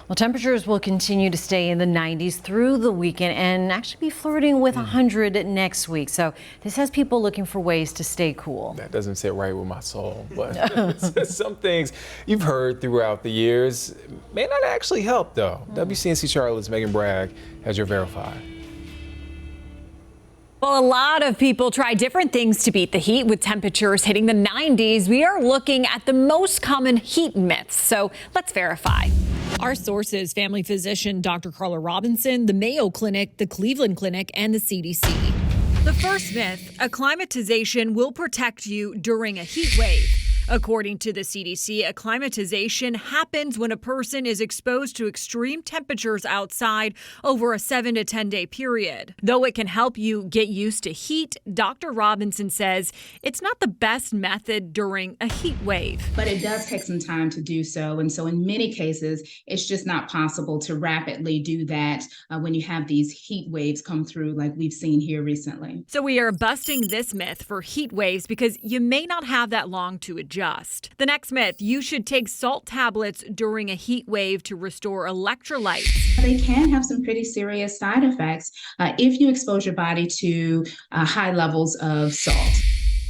Well, temperatures will continue to stay in the 90s through the weekend and actually be flirting with 100 next week. So this has people looking for ways to stay cool. That doesn't sit right with my soul, but some things you've heard throughout the years may not actually help, though. WCNC Charlotte's Megan Bragg has your Verify. Well, a lot of people try different things to beat the heat. With temperatures hitting the 90s, we are looking at the most common heat myths. So let's verify. Our sources: family physician Dr. Carla Robinson, the Mayo Clinic, the Cleveland Clinic, and the CDC. The first myth: acclimatization will protect you during a heat wave. According to the CDC, acclimatization happens when a person is exposed to extreme temperatures outside over a 7 to 10 day period. Though it can help you get used to heat, Dr. Robinson says it's not the best method during a heat wave. But it does take some time to do so. And so in many cases, it's just not possible to rapidly do that when you have these heat waves come through like we've seen here recently. So we are busting this myth for heat waves because you may not have that long to adjust. The next myth: you should take salt tablets during a heat wave to restore electrolytes. They can have some pretty serious side effects if you expose your body to high levels of salt.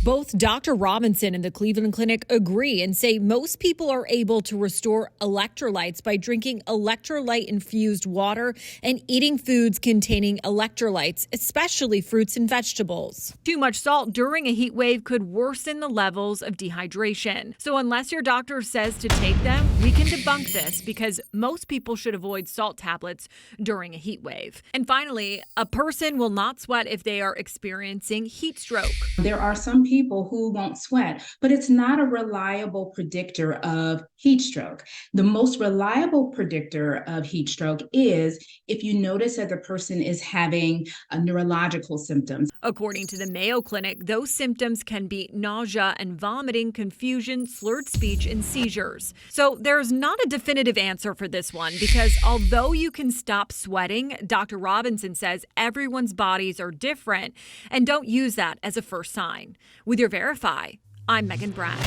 Both Dr. Robinson and the Cleveland Clinic agree and say most people are able to restore electrolytes by drinking electrolyte-infused water and eating foods containing electrolytes, especially fruits and vegetables. Too much salt during a heat wave could worsen the levels of dehydration. So unless your doctor says to take them, we can debunk this because most people should avoid salt tablets during a heat wave. And finally, a person will not sweat if they are experiencing heat stroke. There are some people who won't sweat, but it's not a reliable predictor of heat stroke. The most reliable predictor of heat stroke is if you notice that the person is having neurological symptoms. According to the Mayo Clinic, those symptoms can be nausea and vomiting, confusion, slurred speech, and seizures. So there's not a definitive answer for this one because although you can stop sweating, Dr. Robinson says everyone's bodies are different and don't use that as a first sign. With your Verify, I'm Megan Bragg.